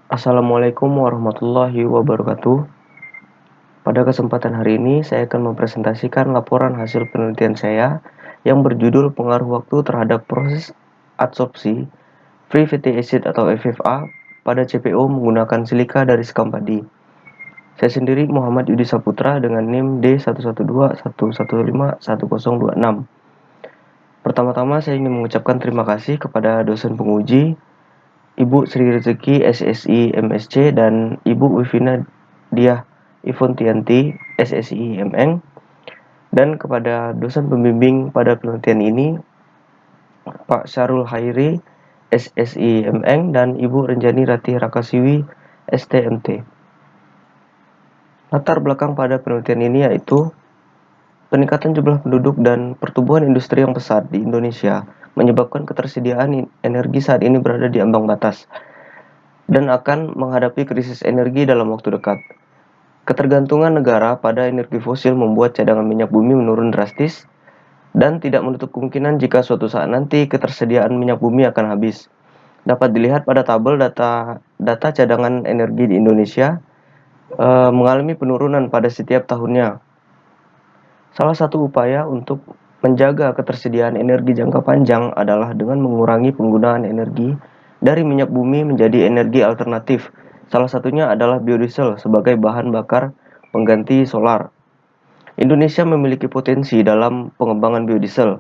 Assalamualaikum warahmatullahi wabarakatuh. Pada kesempatan hari ini, saya akan mempresentasikan laporan hasil penelitian saya yang berjudul pengaruh waktu terhadap proses adsorpsi free fatty acid atau FFA pada CPO menggunakan silika dari sekam padi. Saya sendiri Muhammad Yudi Saputra dengan NIM D11211511026. Pertama-tama saya ingin mengucapkan terima kasih kepada dosen penguji Ibu Sri Rezeki SSI MSc dan Ibu Wivina Diah Ivontianti SSI MN, dan kepada dosen pembimbing pada penelitian ini Pak Syarul Hairi SSI MN dan Ibu Renjani Ratih Rakasiwi STMT. Latar belakang pada penelitian ini yaitu peningkatan jumlah penduduk dan pertumbuhan industri yang pesat di Indonesia menyebabkan ketersediaan energi saat ini berada di ambang batas dan akan menghadapi krisis energi dalam waktu dekat. Ketergantungan negara pada energi fosil membuat cadangan minyak bumi menurun drastis dan tidak menutup kemungkinan jika suatu saat nanti ketersediaan minyak bumi akan habis. Dapat dilihat pada tabel data cadangan energi di Indonesia mengalami penurunan pada setiap tahunnya. Salah satu upaya untuk menjaga ketersediaan energi jangka panjang adalah dengan mengurangi penggunaan energi dari minyak bumi menjadi energi alternatif. Salah satunya adalah biodiesel sebagai bahan bakar pengganti solar. Indonesia memiliki potensi dalam pengembangan biodiesel.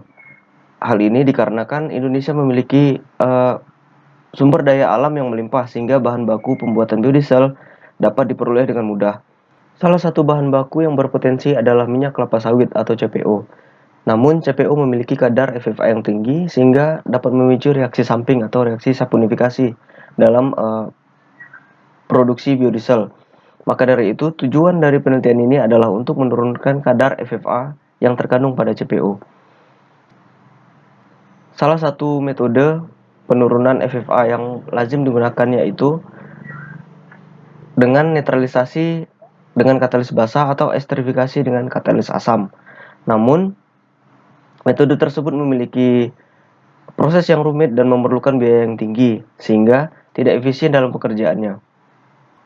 Hal ini dikarenakan Indonesia memiliki sumber daya alam yang melimpah sehingga bahan baku pembuatan biodiesel dapat diperoleh dengan mudah. Salah satu bahan baku yang berpotensi adalah minyak kelapa sawit atau CPO. Namun CPO memiliki kadar FFA yang tinggi sehingga dapat memicu reaksi samping atau reaksi saponifikasi dalam produksi biodiesel. Maka dari itu, tujuan dari penelitian ini adalah untuk menurunkan kadar FFA yang terkandung pada CPO. Salah satu metode penurunan FFA yang lazim digunakan yaitu dengan netralisasi dengan katalis basa atau esterifikasi dengan katalis asam. Namun, metode tersebut memiliki proses yang rumit dan memerlukan biaya yang tinggi, sehingga tidak efisien dalam pekerjaannya.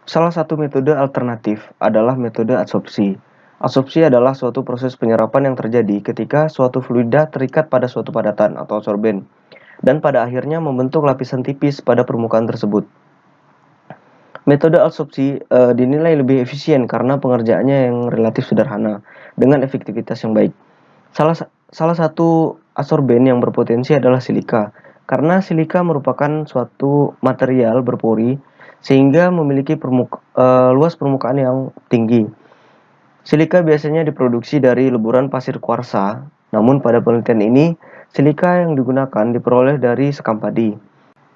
Salah satu metode alternatif adalah metode adsorpsi. Adsorpsi adalah suatu proses penyerapan yang terjadi ketika suatu fluida terikat pada suatu padatan atau sorben, dan pada akhirnya membentuk lapisan tipis pada permukaan tersebut. Metode adsorpsi dinilai lebih efisien karena pengerjaannya yang relatif sederhana dengan efektivitas yang baik. Salah satu adsorben yang berpotensi adalah silika, karena silika merupakan suatu material berpori sehingga memiliki luas permukaan yang tinggi. Silika biasanya diproduksi dari leburan pasir kuarsa, namun pada penelitian ini silika yang digunakan diperoleh dari sekam padi.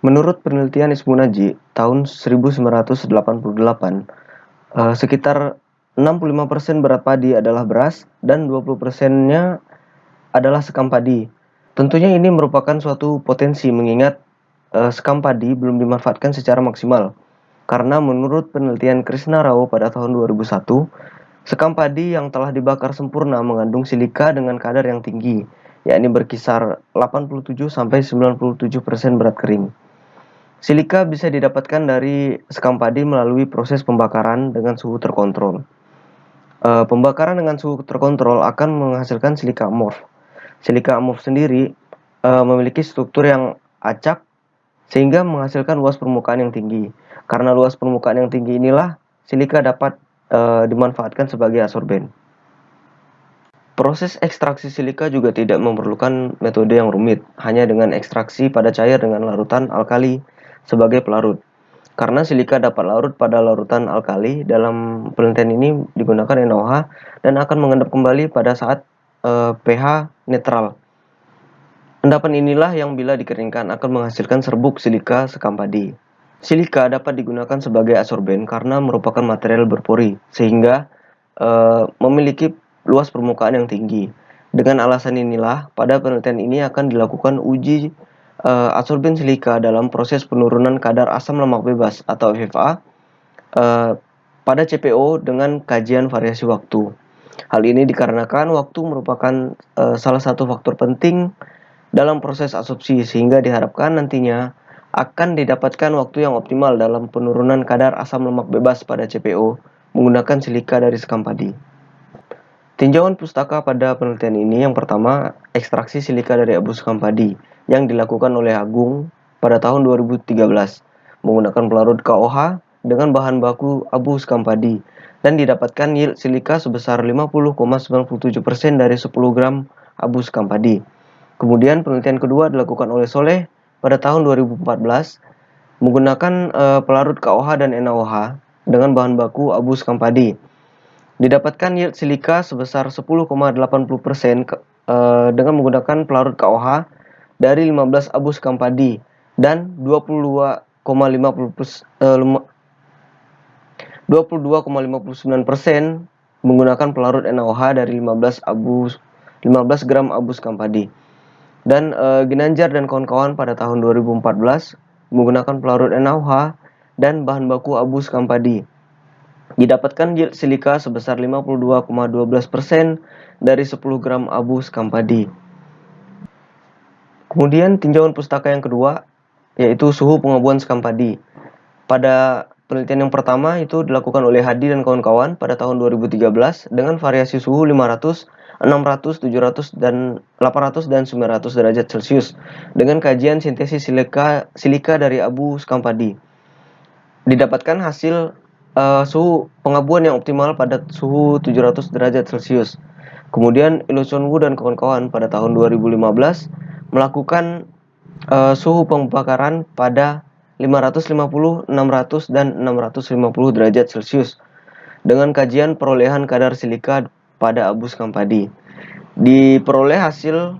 Menurut penelitian Ismu Naji tahun 1988, sekitar 65% berat padi adalah beras dan 20%-nya adalah sekam padi. Tentunya ini merupakan suatu potensi mengingat sekam padi belum dimanfaatkan secara maksimal. Karena menurut penelitian Krishna Rao pada tahun 2001, sekam padi yang telah dibakar sempurna mengandung silika dengan kadar yang tinggi, yakni berkisar 87-97% berat kering. Silika bisa didapatkan dari sekam padi melalui proses pembakaran dengan suhu terkontrol. Pembakaran dengan suhu terkontrol akan menghasilkan silika amorf. Silika amorf sendiri memiliki struktur yang acak sehingga menghasilkan luas permukaan yang tinggi. Karena luas permukaan yang tinggi inilah silika dapat dimanfaatkan sebagai adsorben. Proses ekstraksi silika juga tidak memerlukan metode yang rumit, hanya dengan ekstraksi pada cair dengan larutan alkali sebagai pelarut. Karena silika dapat larut pada larutan alkali, dalam penelitian ini digunakan NaOH dan akan mengendap kembali pada saat pH netral. Endapan inilah yang bila dikeringkan akan menghasilkan serbuk silika sekam padi. Silika dapat digunakan sebagai adsorben karena merupakan material berpori, sehingga memiliki luas permukaan yang tinggi. Dengan alasan inilah, pada penelitian ini akan dilakukan uji adsorben silika dalam proses penurunan kadar asam lemak bebas atau FFA pada CPO dengan kajian variasi waktu. Hal ini dikarenakan waktu merupakan salah satu faktor penting dalam proses adsorpsi, sehingga diharapkan nantinya akan didapatkan waktu yang optimal dalam penurunan kadar asam lemak bebas pada CPO menggunakan silika dari sekam padi. Tinjauan pustaka pada penelitian ini yang pertama, ekstraksi silika dari abu sekam padi yang dilakukan oleh Agung pada tahun 2013 menggunakan pelarut KOH dengan bahan baku abu sekam padi dan didapatkan yield silika sebesar 50,97% dari 10 gram abu sekam padi. Kemudian penelitian kedua dilakukan oleh Soleh pada tahun 2014 menggunakan pelarut KOH dan NaOH dengan bahan baku abu sekam padi. Didapatkan yield silika sebesar 10,80% dengan menggunakan pelarut KOH dari 15 abu sekam padi dan 22,59% menggunakan pelarut NaOH dari 15 gram abu sekam padi. Dan Ginanjar dan kawan-kawan pada tahun 2014 menggunakan pelarut NaOH dan bahan baku abu sekam padi. Didapatkan yield silika sebesar 52,12% dari 10 gram abu sekam padi. Kemudian tinjauan pustaka yang kedua yaitu suhu pengabuan sekam padi. Pada penelitian yang pertama itu dilakukan oleh Hadi dan kawan-kawan pada tahun 2013 dengan variasi suhu 500, 600, 700, dan 800 dan 900 derajat Celcius dengan kajian sintesis silika dari abu sekam padi. Didapatkan hasil suhu pengabuan yang optimal pada suhu 700 derajat Celcius. Kemudian Illusion Wu dan kawan-kawan pada tahun 2015 melakukan suhu pembakaran pada 550, 600, dan 650 derajat Celcius dengan kajian perolehan kadar silika pada abu sekam padi. Diperoleh hasil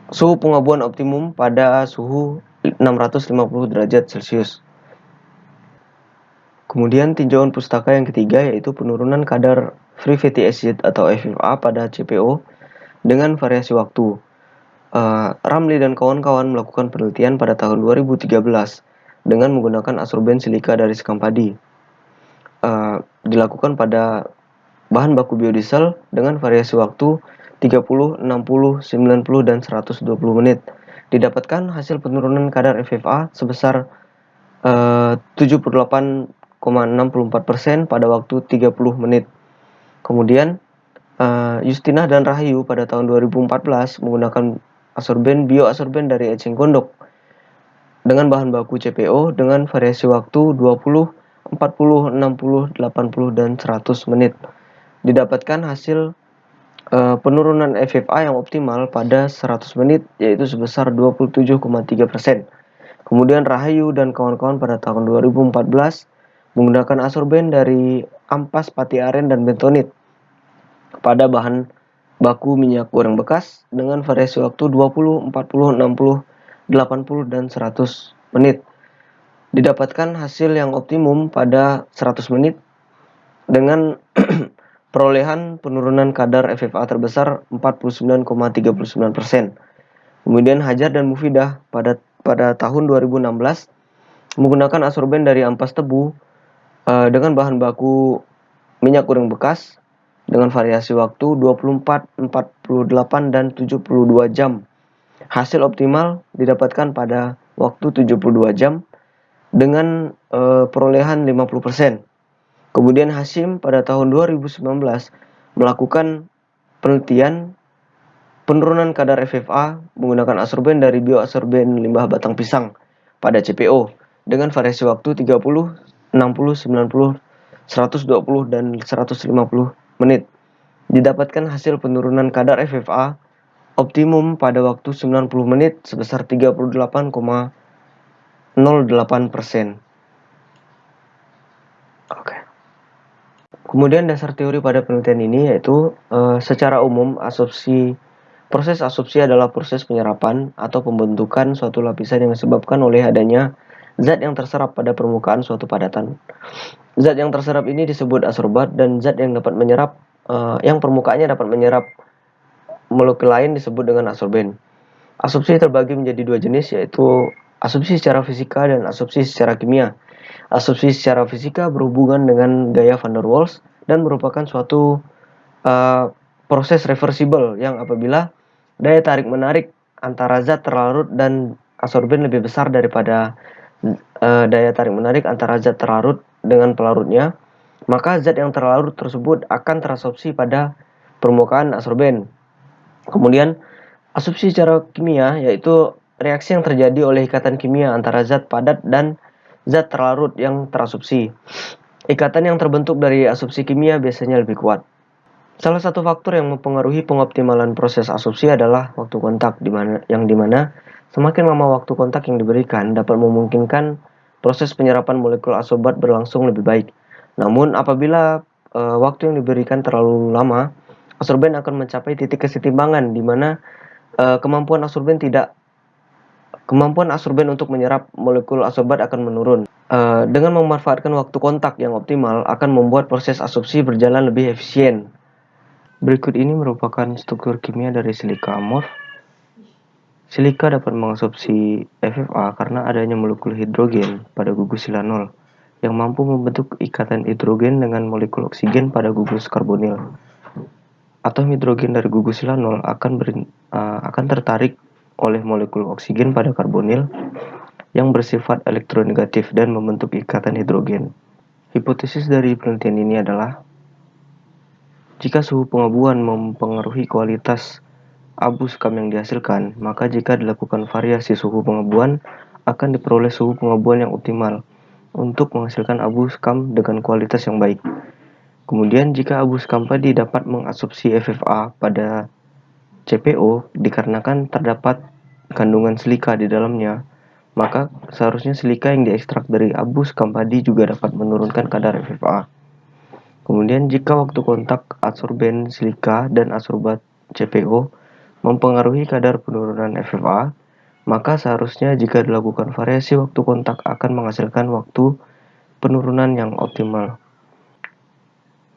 suhu pengabuan optimum pada suhu 650 derajat Celcius. Kemudian tinjauan pustaka yang ketiga yaitu penurunan kadar free fatty acid atau FFA pada CPO dengan variasi waktu. Ramli dan kawan-kawan melakukan penelitian pada tahun 2013 dengan menggunakan absorben silika dari sekam padi. Dilakukan pada bahan baku biodiesel dengan variasi waktu 30, 60, 90, dan 120 menit. Didapatkan hasil penurunan kadar FFA sebesar 78,64% pada waktu 30 menit. Kemudian Justinah dan Rahayu pada tahun 2014 menggunakan bioabsorben dari eceng gondok dengan bahan baku CPO dengan variasi waktu 20, 40, 60, 80, dan 100 menit. Didapatkan hasil penurunan FFA yang optimal pada 100 menit yaitu sebesar 27,3%. Kemudian Rahayu dan kawan-kawan pada tahun 2014 menggunakan absorben dari ampas, pati aren, dan bentonit pada bahan baku minyak goreng bekas dengan variasi waktu 20, 40, 60, 80, dan 100 menit. Didapatkan hasil yang optimum pada 100 menit dengan perolehan penurunan kadar FFA terbesar 49,39%. Kemudian Hajar dan Mufidah pada tahun 2016 menggunakan absorben dari ampas tebu dengan bahan baku minyak goreng bekas dengan variasi waktu 24, 48, dan 72 jam. Hasil optimal didapatkan pada waktu 72 jam dengan perolehan 50%. Kemudian Hashim pada tahun 2019 melakukan penelitian penurunan kadar FFA menggunakan absorben dari bioabsorben limbah batang pisang pada CPO dengan variasi waktu 30, 60, 90, 120, dan 150 menit. Didapatkan hasil penurunan kadar FFA optimum pada waktu 90 menit sebesar 38,08%. Oke. Kemudian dasar teori pada penelitian ini yaitu secara umum proses absorpsi adalah proses penyerapan atau pembentukan suatu lapisan yang disebabkan oleh adanya zat yang terserap pada permukaan suatu padatan. Zat yang terserap ini disebut adsorbat dan zat yang dapat menyerap yang permukaannya dapat menyerap molekul lain disebut dengan adsorben. Absorpsi terbagi menjadi dua jenis yaitu absorpsi secara fisika dan absorpsi secara kimia. Absorpsi secara fisika berhubungan dengan gaya van der Waals dan merupakan suatu proses reversible yang apabila daya tarik-menarik antara zat terlarut dan adsorben lebih besar daripada daya tarik-menarik antara zat terlarut dengan pelarutnya, maka zat yang terlarut tersebut akan terabsorpsi pada permukaan adsorben. Kemudian, absorpsi secara kimia yaitu reaksi yang terjadi oleh ikatan kimia antara zat padat dan zat terlarut yang terabsorpsi. Ikatan yang terbentuk dari absorpsi kimia biasanya lebih kuat. Salah satu faktor yang mempengaruhi pengoptimalan proses absorpsi adalah waktu kontak, yang dimana semakin lama waktu kontak yang diberikan dapat memungkinkan proses penyerapan molekul adsorbat berlangsung lebih baik. Namun apabila waktu yang diberikan terlalu lama, adsorben akan mencapai titik kesetimbangan di mana kemampuan adsorben untuk menyerap molekul adsorbat akan menurun. Dengan memanfaatkan waktu kontak yang optimal akan membuat proses absorpsi berjalan lebih efisien. Berikut ini merupakan struktur kimia dari silika amorf. Silika dapat mengabsorpsi FFA karena adanya molekul hidrogen pada gugus silanol yang mampu membentuk ikatan hidrogen dengan molekul oksigen pada gugus karbonil. Atom hidrogen dari gugus silanol akan tertarik oleh molekul oksigen pada karbonil yang bersifat elektronegatif dan membentuk ikatan hidrogen. Hipotesis dari penelitian ini adalah jika suhu pengabuan mempengaruhi kualitas abu skam yang dihasilkan, maka jika dilakukan variasi suhu pengabuan, akan diperoleh suhu pengabuan yang optimal untuk menghasilkan abu skam dengan kualitas yang baik. Kemudian, jika abu skam padi dapat mengabsorpsi FFA pada CPO dikarenakan terdapat kandungan silika di dalamnya, maka seharusnya silika yang diekstrak dari abu skam padi juga dapat menurunkan kadar FFA. Kemudian jika waktu kontak adsorben silika dan adsorbat CPO mempengaruhi kadar penurunan FFA, maka seharusnya jika dilakukan variasi waktu kontak akan menghasilkan waktu penurunan yang optimal.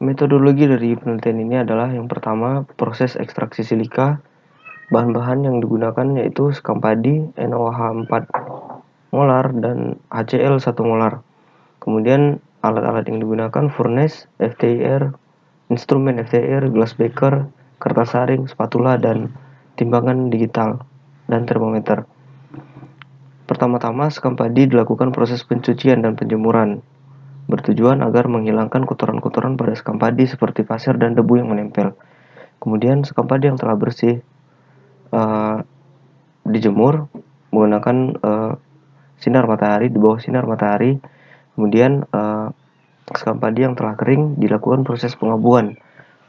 Metodologi dari penelitian ini adalah yang pertama, proses ekstraksi silika. Bahan-bahan yang digunakan yaitu skam padi, NaOH 4 molar, dan HCl 1 molar. Kemudian alat-alat yang digunakan furnace, FTIR, instrumen FTIR, glass beaker, kertas saring, spatula, dan timbangan digital dan termometer. Pertama-tama, skam padi dilakukan proses pencucian dan penjemuran, bertujuan agar menghilangkan kotoran-kotoran pada skam padi seperti pasir dan debu yang menempel. Kemudian skam padi yang telah bersih dijemur menggunakan sinar matahari, di bawah sinar matahari. Kemudian skam padi yang telah kering dilakukan proses pengabuan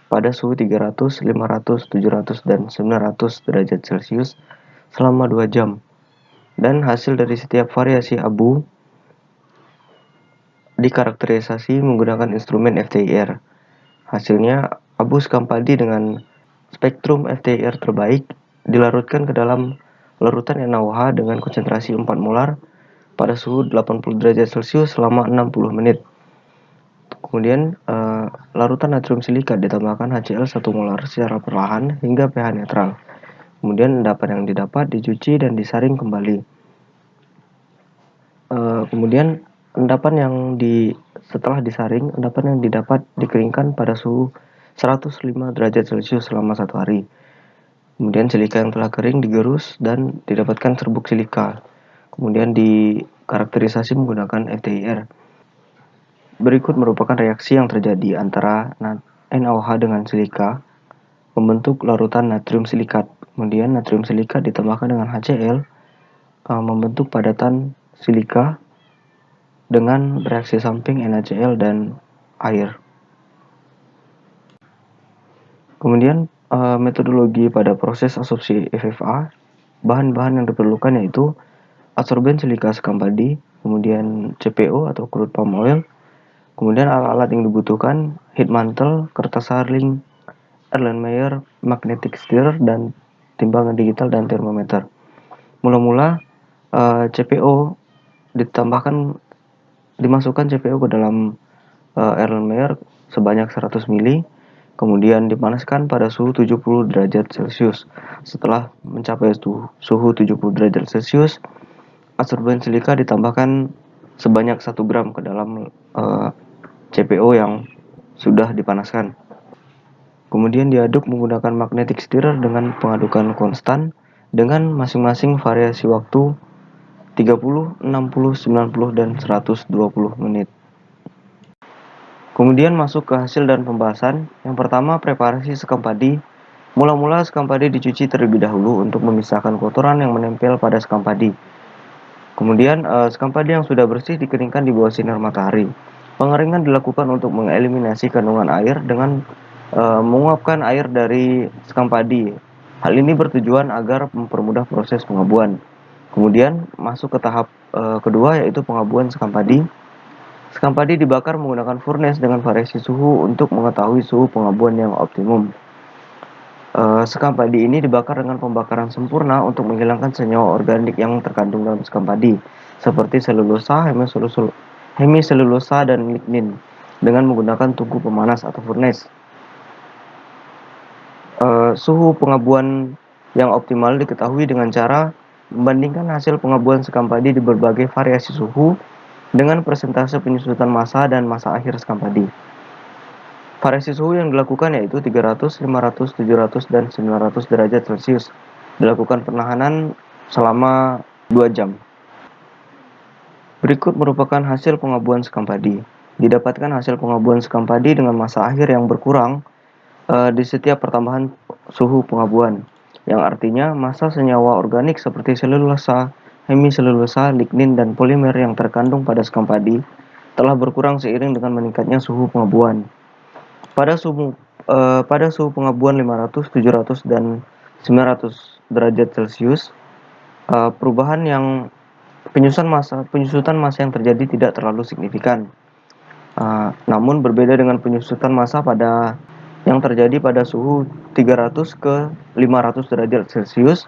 pada suhu 300, 500, 700, dan 900 derajat Celcius selama 2 jam. Dan hasil dari setiap variasi abu dikarakterisasi menggunakan instrumen FTIR. Hasilnya, abu skam padi dengan spektrum FTIR terbaik dilarutkan ke dalam larutan NaOH dengan konsentrasi 4 molar pada suhu 80 derajat Celcius selama 60 menit. Kemudian larutan natrium silika ditambahkan HCl 1 molar secara perlahan hingga pH netral. Kemudian endapan yang didapat dicuci dan disaring kembali. Kemudian setelah disaring, endapan yang didapat dikeringkan pada suhu 105 derajat Celcius selama 1 hari. Kemudian silika yang telah kering digerus dan didapatkan serbuk silika. Kemudian dikarakterisasi menggunakan FTIR. Berikut merupakan reaksi yang terjadi antara NaOH dengan silika membentuk larutan natrium silikat. Kemudian natrium silikat ditambahkan dengan HCl membentuk padatan silika dengan reaksi samping NaCl dan air. Kemudian metodologi pada proses absorpsi FFA, bahan-bahan yang diperlukan yaitu adsorben silika skam padi, kemudian CPO atau crude palm oil, kemudian alat-alat yang dibutuhkan heat mantle, kertas saring, Erlenmeyer, magnetic stirrer, dan timbangan digital dan termometer. Mula-mula CPO dimasukkan CPO ke dalam Erlenmeyer sebanyak 100 ml, kemudian dipanaskan pada suhu 70 derajat Celcius. Setelah mencapai suhu 70 derajat Celcius, adsorben silika ditambahkan sebanyak 1 gram ke dalam CPO yang sudah dipanaskan. Kemudian diaduk menggunakan magnetic stirrer dengan pengadukan konstan dengan masing-masing variasi waktu 30, 60, 90, dan 120 menit. Kemudian masuk ke hasil dan pembahasan. Yang pertama, preparasi sekam padi. Mula-mula sekam padi dicuci terlebih dahulu untuk memisahkan kotoran yang menempel pada sekam padi. Kemudian sekam padi yang sudah bersih dikeringkan di bawah sinar matahari. Pengeringan dilakukan untuk mengeliminasi kandungan air dengan menguapkan air dari sekam padi. Hal ini bertujuan agar mempermudah proses pengabuan. Kemudian masuk ke tahap kedua, yaitu pengabuan sekam padi. Sekam padi dibakar menggunakan furnace dengan variasi suhu untuk mengetahui suhu pengabuan yang optimum. Sekam padi ini dibakar dengan pembakaran sempurna untuk menghilangkan senyawa organik yang terkandung dalam sekam padi, seperti selulosa, hemiselulosa, dan lignin, dengan menggunakan tungku pemanas atau furnace. Suhu pengabuan yang optimal diketahui dengan cara membandingkan hasil pengabuan sekam padi di berbagai variasi suhu dengan persentase penyusutan massa dan massa akhir sekam padi. Variasi suhu yang dilakukan yaitu 300, 500, 700, dan 900 derajat Celcius. Dilakukan penahanan selama 2 jam. Berikut merupakan hasil pengabuan sekam padi. Didapatkan hasil pengabuan sekam padi dengan massa akhir yang berkurang di setiap pertambahan suhu pengabuan, yang artinya massa senyawa organik seperti selulosa, hemiselulosa, lignin, dan polimer yang terkandung pada sekam padi telah berkurang seiring dengan meningkatnya suhu pengabuan. Pada suhu pengabuan 500, 700, dan 900 derajat Celcius, perubahan yang penyusutan massa yang terjadi tidak terlalu signifikan. Namun berbeda dengan penyusutan massa yang terjadi pada suhu 300 ke 500 derajat Celcius,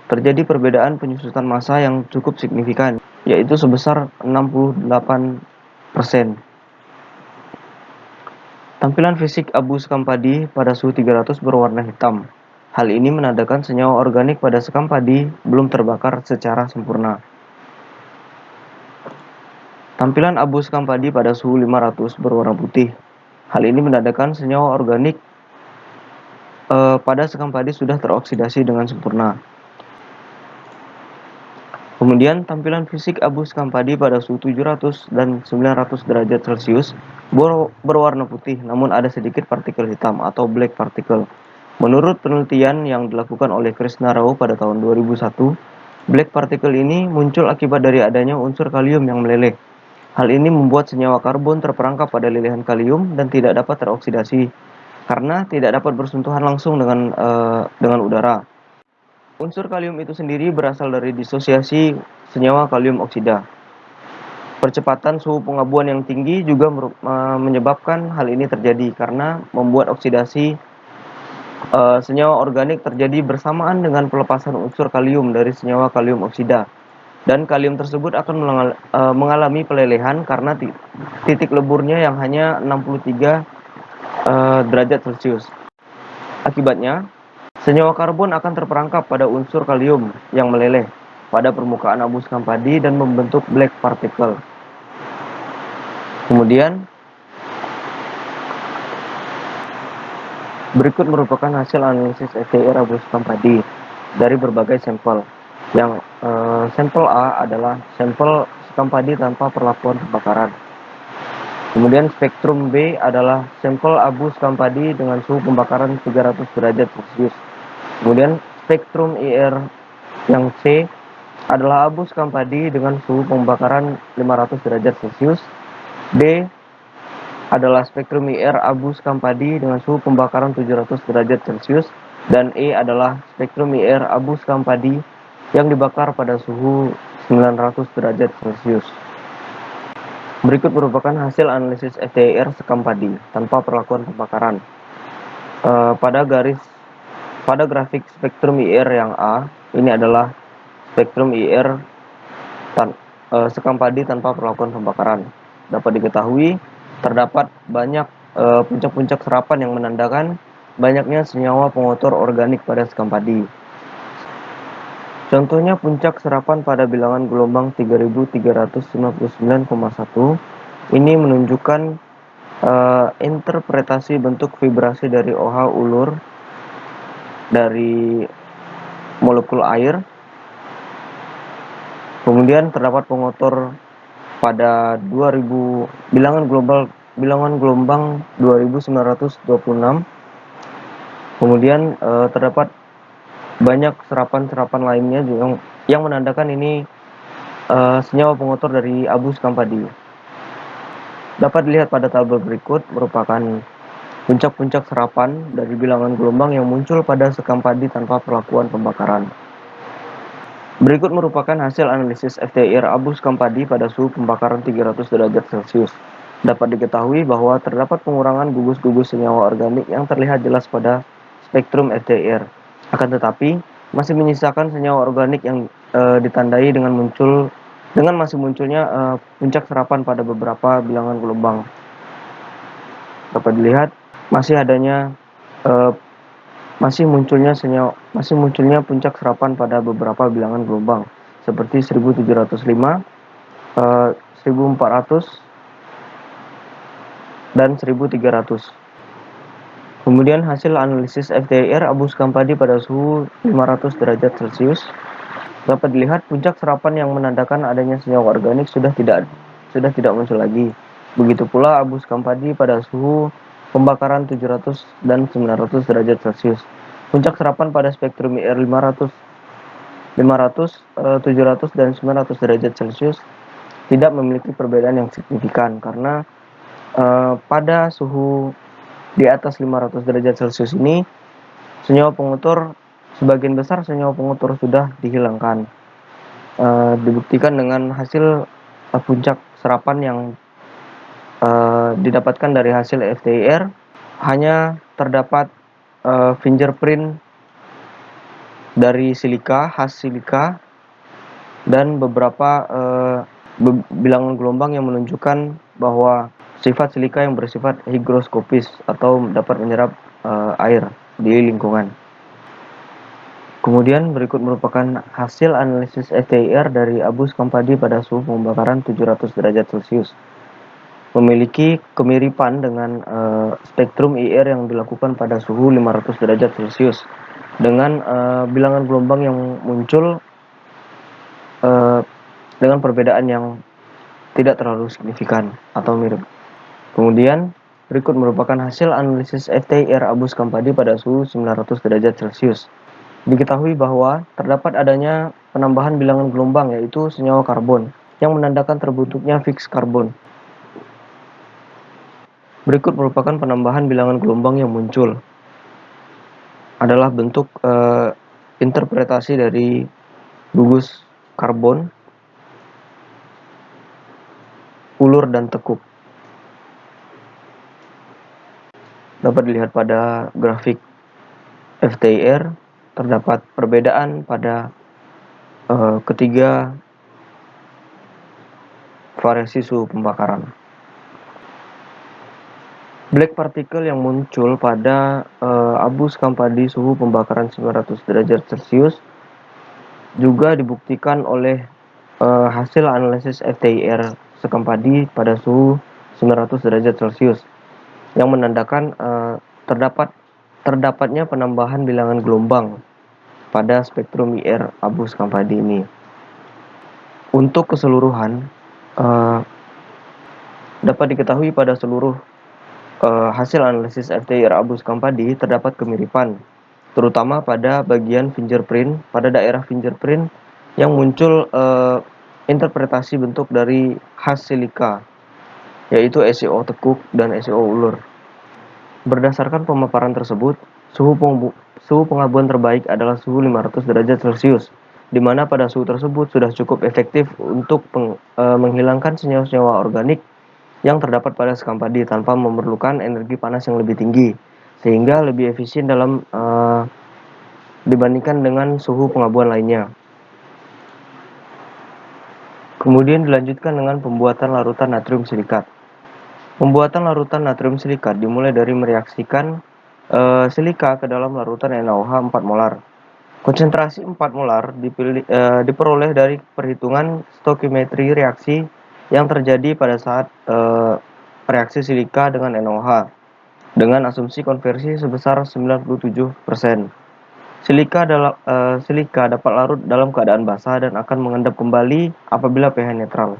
terjadi perbedaan penyusutan massa yang cukup signifikan, yaitu sebesar 68%. Tampilan fisik abu sekam padi pada suhu 300 berwarna hitam. Hal ini menandakan senyawa organik pada sekam padi belum terbakar secara sempurna. Tampilan abu sekam padi pada suhu 500 berwarna putih. Hal ini menandakan senyawa organik pada sekam padi sudah teroksidasi dengan sempurna. Kemudian tampilan fisik abu sekam padi pada suhu 700 dan 900 derajat Celcius berwarna putih, namun ada sedikit partikel hitam atau black particle. Menurut penelitian yang dilakukan oleh Krishna Rao pada tahun 2001, black particle ini muncul akibat dari adanya unsur kalium yang meleleh. Hal ini membuat senyawa karbon terperangkap pada lelehan kalium dan tidak dapat teroksidasi karena tidak dapat bersentuhan langsung dengan udara. Unsur kalium itu sendiri berasal dari disosiasi senyawa kalium oksida. Percepatan suhu pengabuan yang tinggi juga menyebabkan hal ini terjadi karena membuat oksidasi senyawa organik terjadi bersamaan dengan pelepasan unsur kalium dari senyawa kalium oksida. Dan kalium tersebut akan mengalami pelelehan karena titik leburnya yang hanya 63 derajat Celcius. Akibatnya, senyawa karbon akan terperangkap pada unsur kalium yang meleleh pada permukaan abu sekam padi dan membentuk black particle. Kemudian, berikut merupakan hasil analisis STR abu sekam padi dari berbagai sampel. Yang sampel A adalah sampel sekam padi tanpa perlakuan pembakaran. Kemudian spektrum B adalah sampel abu sekam padi dengan suhu pembakaran 300 derajat Celcius. Kemudian spektrum IR yang C adalah abu sekam padi dengan suhu pembakaran 500 derajat Celcius. D adalah spektrum IR abu sekam padi dengan suhu pembakaran 700 derajat Celcius. Dan E adalah spektrum IR abu sekam padi yang dibakar pada suhu 900 derajat Celcius. Berikut merupakan hasil analisis FTIR sekam padi tanpa perlakuan pembakaran. Pada grafik spektrum IR yang A, ini adalah spektrum IR sekam padi tanpa perlakuan pembakaran. Dapat diketahui terdapat banyak puncak-puncak serapan yang menandakan banyaknya senyawa pengotor organik pada sekam padi. Contohnya puncak serapan pada bilangan gelombang 3359,1 ini menunjukkan interpretasi bentuk vibrasi dari OH ulur dari molekul air. Kemudian Kemudian terdapat pengotor pada 2000 bilangan gelombang 2926. Kemudian terdapat banyak serapan-serapan lainnya yang menandakan ini senyawa pengotor dari abu skampadi. Dapat dilihat pada tabel berikut merupakan puncak-puncak serapan dari bilangan gelombang yang muncul pada skampadi tanpa perlakuan pembakaran. Berikut merupakan hasil analisis FTIR abu skampadi pada suhu pembakaran 300 derajat Celcius. Dapat diketahui bahwa terdapat pengurangan gugus-gugus senyawa organik yang terlihat jelas pada spektrum FTIR. Akan tetapi, masih menyisakan senyawa organik yang ditandai dengan masih munculnya puncak serapan pada beberapa bilangan gelombang. Dapat dilihat masih munculnya puncak serapan pada beberapa bilangan gelombang seperti 1705, 1400 dan 1300. Kemudian hasil analisis FTIR abu skampadi pada suhu 500 derajat Celcius. Dapat dilihat puncak serapan yang menandakan adanya senyawa organik sudah tidak muncul lagi. Begitu pula abu skampadi pada suhu pembakaran 700 dan 900 derajat Celcius. Puncak serapan pada spektrum IR 500, 700 dan 900 derajat Celcius tidak memiliki perbedaan yang signifikan karena pada suhu di atas 500 derajat Celcius ini sebagian besar senyawa pengotor sudah dihilangkan. Dibuktikan dengan hasil puncak serapan yang didapatkan dari hasil FTIR hanya terdapat fingerprint dari khas silika dan beberapa bilangan gelombang yang menunjukkan bahwa sifat silika yang bersifat higroskopis atau dapat menyerap air di lingkungan. Kemudian berikut merupakan hasil analisis FTIR dari abu skampadi pada suhu pembakaran 700 derajat Celcius. Memiliki kemiripan dengan spektrum IR yang dilakukan pada suhu 500 derajat Celcius dengan bilangan gelombang yang muncul dengan perbedaan yang tidak terlalu signifikan atau mirip. Kemudian berikut merupakan hasil analisis FTIR abu skampadi pada suhu 900 derajat Celcius. Diketahui bahwa terdapat adanya penambahan bilangan gelombang yaitu senyawa karbon yang menandakan terbentuknya fix karbon. Berikut merupakan penambahan bilangan gelombang yang muncul. Adalah bentuk interpretasi dari gugus karbon, ulur dan tekuk. Dapat dilihat pada grafik FTIR terdapat perbedaan pada ketiga variasi suhu pembakaran. Black particle yang muncul pada abu skampadi suhu pembakaran 900 derajat Celcius juga dibuktikan oleh hasil analisis FTIR skampadi pada suhu 900 derajat Celcius yang menandakan terdapatnya penambahan bilangan gelombang pada spektrum IR abu skampadi ini. Untuk keseluruhan dapat diketahui pada seluruh hasil analisis FTIR abu skampadi terdapat kemiripan, terutama pada bagian fingerprint, pada daerah fingerprint yang muncul interpretasi bentuk dari khas silika, yaitu SiO tekuk dan SiO ulur. Berdasarkan pemaparan tersebut, suhu pengabuan terbaik adalah suhu 500 derajat Celcius, di mana pada suhu tersebut sudah cukup efektif untuk menghilangkan senyawa-senyawa organik yang terdapat pada skampadi tanpa memerlukan energi panas yang lebih tinggi, sehingga lebih efisien dalam dibandingkan dengan suhu pengabuan lainnya. Kemudian dilanjutkan dengan pembuatan larutan natrium silikat. Pembuatan larutan natrium silikat dimulai dari mereaksikan silika ke dalam larutan NaOH 4 molar. Konsentrasi 4 molar diperoleh dari perhitungan stoichiometri reaksi yang terjadi pada saat reaksi silika dengan NaOH dengan asumsi konversi sebesar 97%. Silika dapat larut dalam keadaan basah dan akan mengendap kembali apabila pH netral.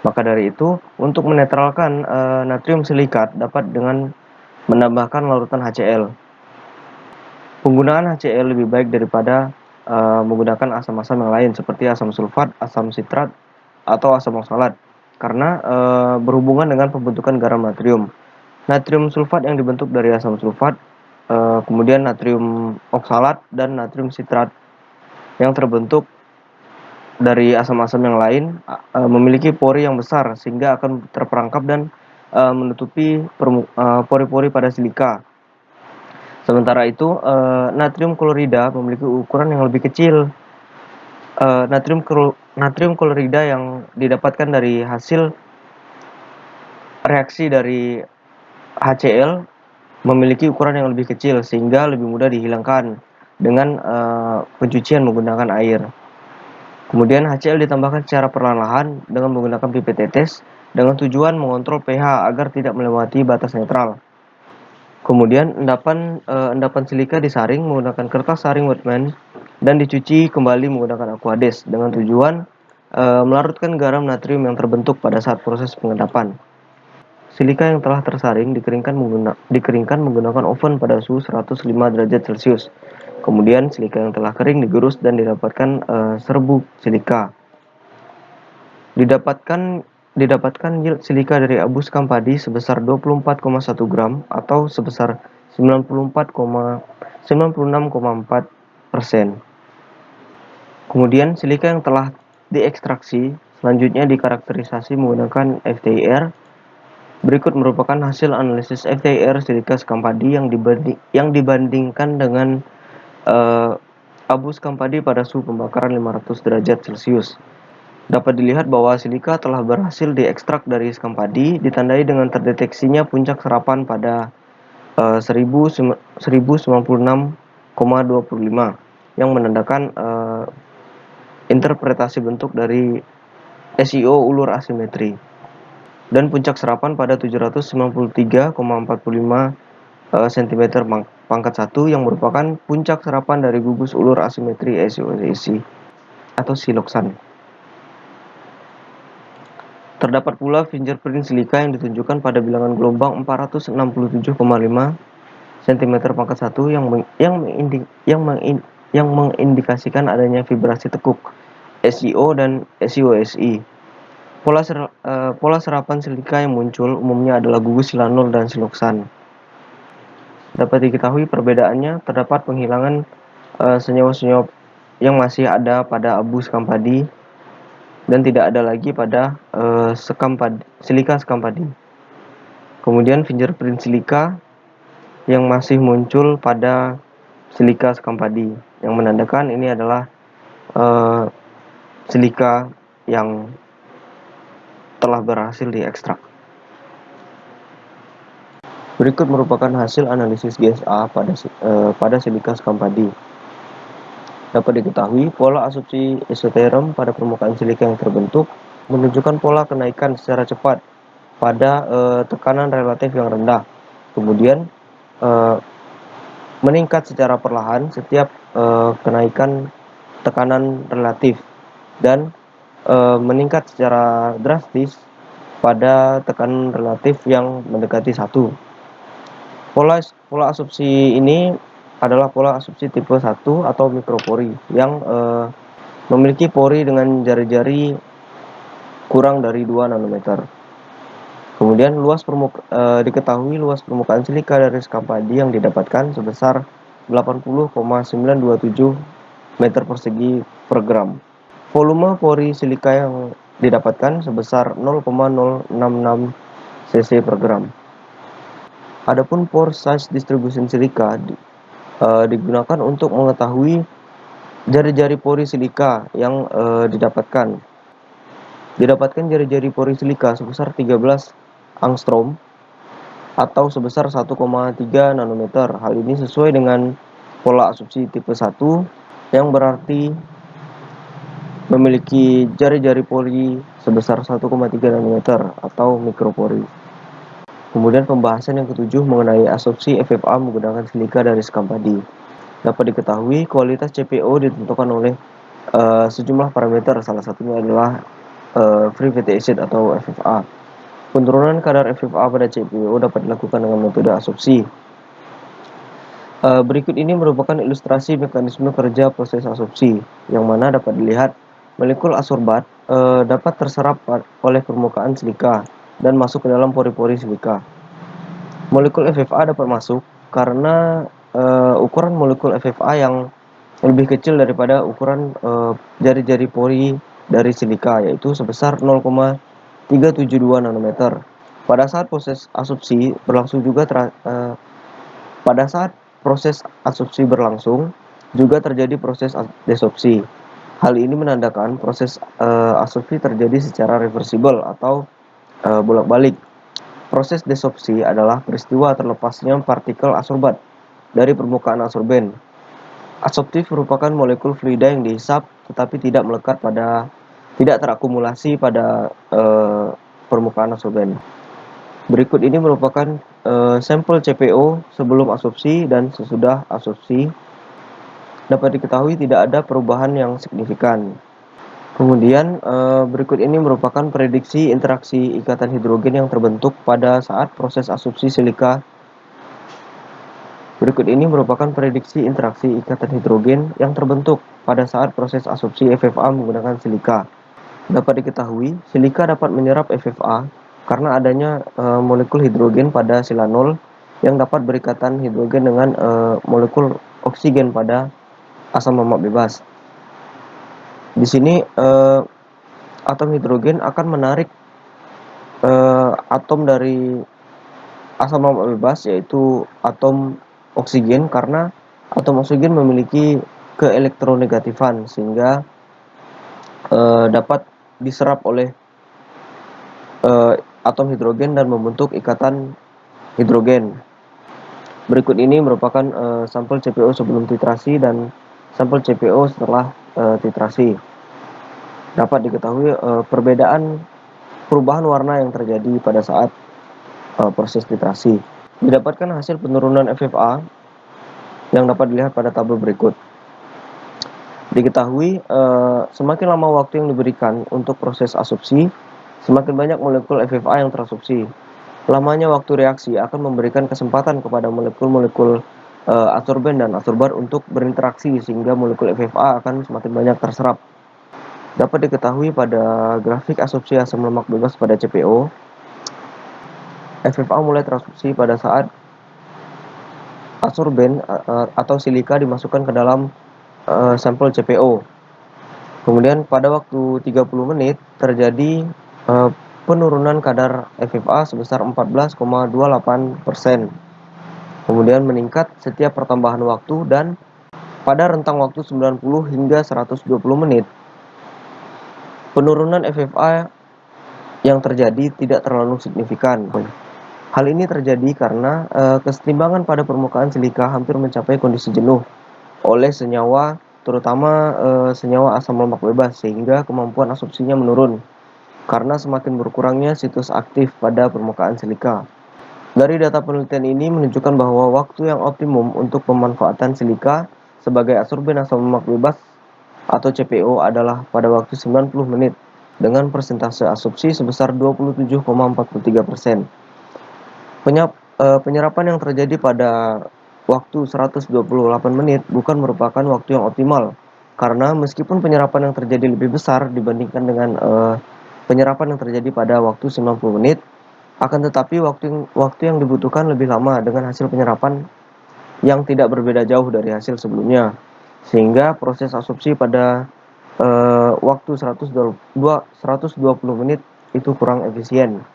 Maka dari itu, untuk menetralkan natrium silikat dapat dengan menambahkan larutan HCl. Penggunaan HCl lebih baik daripada menggunakan asam-asam yang lain seperti asam sulfat, asam sitrat, atau asam oksalat karena berhubungan dengan pembentukan garam natrium. Natrium sulfat yang dibentuk dari asam sulfat, kemudian natrium oksalat dan natrium sitrat yang terbentuk dari asam-asam yang lain memiliki pori yang besar sehingga akan terperangkap dan menutupi pori-pori pada silika. Sementara itu, natrium klorida memiliki ukuran yang lebih kecil. Natrium klorida yang didapatkan dari hasil reaksi dari HCl memiliki ukuran yang lebih kecil sehingga lebih mudah dihilangkan dengan pencucian menggunakan air. Kemudian HCl ditambahkan secara perlahan-lahan dengan menggunakan pipet tetes dengan tujuan mengontrol pH agar tidak melewati batas netral. Kemudian endapan silika disaring menggunakan kertas saring Wetman dan dicuci kembali menggunakan Aquades dengan tujuan melarutkan garam natrium yang terbentuk pada saat proses pengendapan. Silika yang telah tersaring dikeringkan menggunakan oven pada suhu 105 derajat Celcius. Kemudian silika yang telah kering digerus dan didapatkan serbuk silika. Didapatkan yield silika dari abu sekam padi sebesar 24,1 gram atau sebesar 96,4%. Kemudian silika yang telah diekstraksi selanjutnya dikarakterisasi menggunakan FTIR. Berikut merupakan hasil analisis FTIR silika sekam padi yang dibandingkan dengan abu sekam padi pada suhu pembakaran 500 derajat Celcius. Dapat dilihat bahwa silika telah berhasil diekstrak dari sekam padi, ditandai dengan terdeteksinya puncak serapan pada 1096,25 yang menandakan interpretasi bentuk dari SiO ulur asimetri, dan puncak serapan pada 793,45 cm pangkat 1 yang merupakan puncak serapan dari gugus ulur asimetri SiO atau siloxan. Terdapat pula fingerprint silika yang ditunjukkan pada bilangan gelombang 467,5 cm pangkat 1 yang mengindikasikan adanya vibrasi tekuk SiO dan SiO-Si. Pola serapan silika yang muncul umumnya adalah gugus silanol dan siloxan. Dapat diketahui perbedaannya terdapat penghilangan senyawa-senyawa yang masih ada pada abu sekam padi dan tidak ada lagi pada silika sekam padi. Kemudian fingerprint silika yang masih muncul pada silika sekam padi yang menandakan ini adalah silika yang telah berhasil diekstrak. Berikut merupakan hasil analisis GSA pada silika sekam padi. Dapat diketahui pola asupsi isoterum pada permukaan silika yang terbentuk menunjukkan pola kenaikan secara cepat pada tekanan relatif yang rendah, kemudian meningkat secara perlahan setiap kenaikan tekanan relatif, dan meningkat secara drastis pada tekanan relatif yang mendekati 1. Pola asupsi ini adalah pola asupsi tipe 1 atau mikropori yang memiliki pori dengan jari-jari kurang dari 2 nanometer. Kemudian diketahui luas permukaan silika dari sekam padi yang didapatkan sebesar 80,927 meter persegi per gram. Volume pori silika yang didapatkan sebesar 0,066 cc per gram. Adapun pore size distribution silika digunakan untuk mengetahui jari-jari pori silika yang didapatkan jari-jari pori silika sebesar 13 angstrom atau sebesar 1,3 nanometer. Hal ini sesuai dengan pola asupsi tipe 1 yang berarti memiliki jari-jari pori sebesar 1,3 nanometer atau mikropori. Kemudian pembahasan yang ketujuh mengenai asupsi FFA menggunakan silika dari sekam padi. Dapat diketahui kualitas CPO ditentukan oleh sejumlah parameter, salah satunya adalah free fatty acid atau FFA. Penurunan kadar FFA pada CPO dapat dilakukan dengan metode asopsi. Berikut ini merupakan ilustrasi mekanisme kerja proses asopsi, yang mana dapat dilihat molekul asorbat dapat terserap oleh permukaan silika dan masuk ke dalam pori-pori silika. Molekul FFA dapat masuk karena ukuran molekul FFA yang lebih kecil daripada ukuran jari-jari pori dari silika, yaitu sebesar 0,372 nanometer. Pada saat proses asopsi berlangsung juga pada saat proses asopsi berlangsung, juga terjadi proses desopsi. Hal ini menandakan proses asopsi terjadi secara reversibel atau bolak-balik. Proses desopsi adalah peristiwa terlepasnya partikel asorbat dari permukaan asorben. Adsorptif merupakan molekul fluida yang dihisap tetapi tidak terakumulasi pada permukaan asorben. Berikut ini merupakan sampel CPO sebelum asopsi dan sesudah asopsi. Dapat diketahui tidak ada perubahan yang signifikan. Kemudian berikut ini merupakan prediksi interaksi ikatan hidrogen yang terbentuk pada saat proses asopsi silika. Berikut ini merupakan prediksi interaksi ikatan hidrogen yang terbentuk pada saat proses asopsi FFA menggunakan silika. Dapat diketahui, silika dapat menyerap FFA karena adanya molekul hidrogen pada silanol yang dapat berikatan hidrogen dengan molekul oksigen pada asam lemak bebas. Di sini atom hidrogen akan menarik atom dari asam lemak bebas, yaitu atom oksigen, karena atom oksigen memiliki keelektronegatifan sehingga dapat diserap oleh atom hidrogen dan membentuk ikatan hidrogen. Berikut ini merupakan sampel CPO sebelum titrasi dan sampel CPO setelah titrasi. Dapat diketahui perubahan warna yang terjadi pada saat proses titrasi. Didapatkan hasil penurunan FFA yang dapat dilihat pada tabel berikut. Diketahui semakin lama waktu yang diberikan untuk proses asopsi, semakin banyak molekul FFA yang terasopsi. Lamanya waktu reaksi akan memberikan kesempatan kepada molekul-molekul adsorben dan asorbat untuk berinteraksi sehingga molekul FFA akan semakin banyak terserap. Dapat diketahui pada grafik asopsi asam lemak bebas pada CPO, FFA mulai terasopsi pada saat adsorben atau silika dimasukkan ke dalam sampel CPO. Kemudian pada waktu 30 menit terjadi penurunan kadar FFA sebesar 14,28%. Kemudian meningkat setiap pertambahan waktu dan pada rentang waktu 90 hingga 120 menit. Penurunan FFA yang terjadi tidak terlalu signifikan. Hal ini terjadi karena kesetimbangan pada permukaan silika hampir mencapai kondisi jenuh oleh senyawa, terutama senyawa asam lemak bebas, sehingga kemampuan asopsinya menurun karena semakin berkurangnya situs aktif pada permukaan silika. Dari data penelitian ini menunjukkan bahwa waktu yang optimum untuk pemanfaatan silika sebagai adsorben asam lemak bebas atau CPO adalah pada waktu 90 menit dengan persentase asopsi sebesar 27,43%. Penyerapan yang terjadi pada waktu 128 menit bukan merupakan waktu yang optimal, karena meskipun penyerapan yang terjadi lebih besar dibandingkan dengan penyerapan yang terjadi pada waktu 90 menit, akan tetapi waktu yang dibutuhkan lebih lama dengan hasil penyerapan yang tidak berbeda jauh dari hasil sebelumnya, sehingga proses asopsi pada waktu 120 menit itu kurang efisien.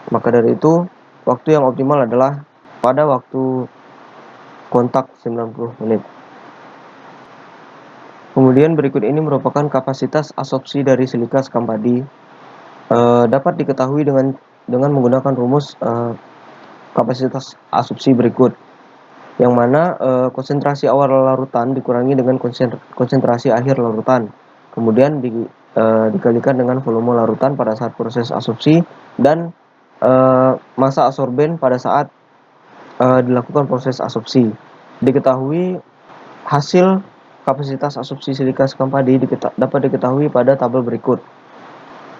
Maka dari itu, waktu yang optimal adalah pada waktu kontak 90 menit. Kemudian berikut ini merupakan kapasitas asopsi dari silika sekam padi. Dapat diketahui dengan menggunakan rumus kapasitas asopsi berikut, yang mana konsentrasi awal larutan dikurangi dengan konsentrasi akhir larutan, kemudian dikalikan dengan volume larutan pada saat proses asopsi dan massa adsorben pada saat dilakukan proses asopsi. Diketahui Hasil kapasitas asupsi silika sekam padi dapat diketahui pada tabel berikut.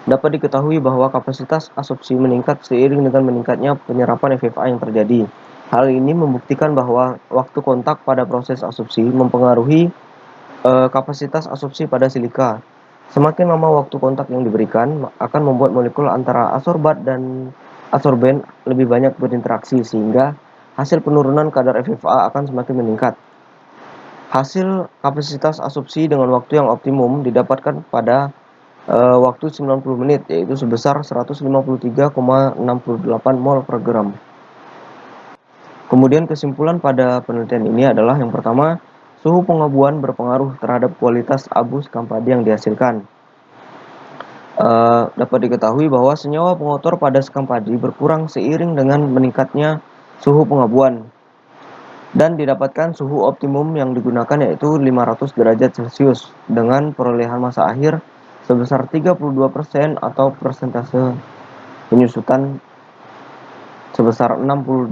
Dapat diketahui bahwa kapasitas asupsi meningkat seiring dengan meningkatnya penyerapan FFA yang terjadi. Hal ini membuktikan bahwa waktu kontak pada proses asupsi mempengaruhi kapasitas asupsi pada silika. Semakin lama waktu kontak yang diberikan akan membuat molekul antara asorbat dan adsorben lebih banyak berinteraksi sehingga hasil penurunan kadar FFA akan semakin meningkat. Hasil kapasitas asupsi dengan waktu yang optimum didapatkan pada waktu 90 menit, yaitu sebesar 153,68 mol per gram. Kemudian kesimpulan pada penelitian ini adalah yang pertama, suhu pengabuan berpengaruh terhadap kualitas abu sekam padi yang dihasilkan. Dapat diketahui bahwa senyawa pengotor pada sekam padi berkurang seiring dengan meningkatnya suhu pengabuan. Dan didapatkan suhu optimum yang digunakan yaitu 500 derajat Celcius dengan perolehan massa akhir sebesar 32% atau persentase penyusutan sebesar 68%.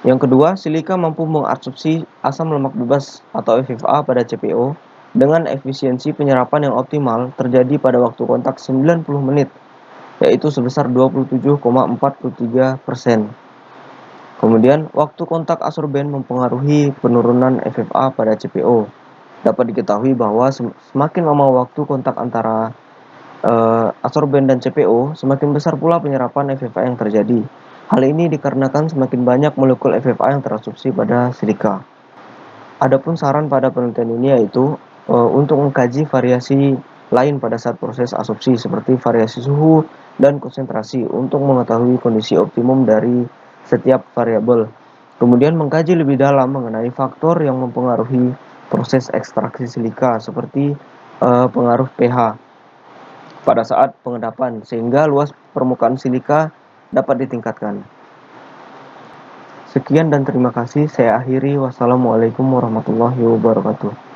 Yang kedua, silika mampu mengabsorpsi asam lemak bebas atau FFA pada CPO dengan efisiensi penyerapan yang optimal terjadi pada waktu kontak 90 menit, yaitu sebesar 27,43%. Kemudian, waktu kontak adsorben mempengaruhi penurunan FFA pada CPO. Dapat diketahui bahwa semakin lama waktu kontak antara adsorben dan CPO, semakin besar pula penyerapan FFA yang terjadi. Hal ini dikarenakan semakin banyak molekul FFA yang terabsorpsi pada silika. Adapun saran pada penelitian ini yaitu untuk mengkaji variasi lain pada saat proses adsorpsi seperti variasi suhu dan konsentrasi untuk mengetahui kondisi optimum dari setiap variabel. Kemudian mengkaji lebih dalam mengenai faktor yang mempengaruhi proses ekstraksi silika seperti pengaruh pH pada saat pengendapan sehingga luas permukaan silika dapat ditingkatkan. Sekian dan terima kasih. Saya akhiri. Wassalamualaikum warahmatullahi wabarakatuh.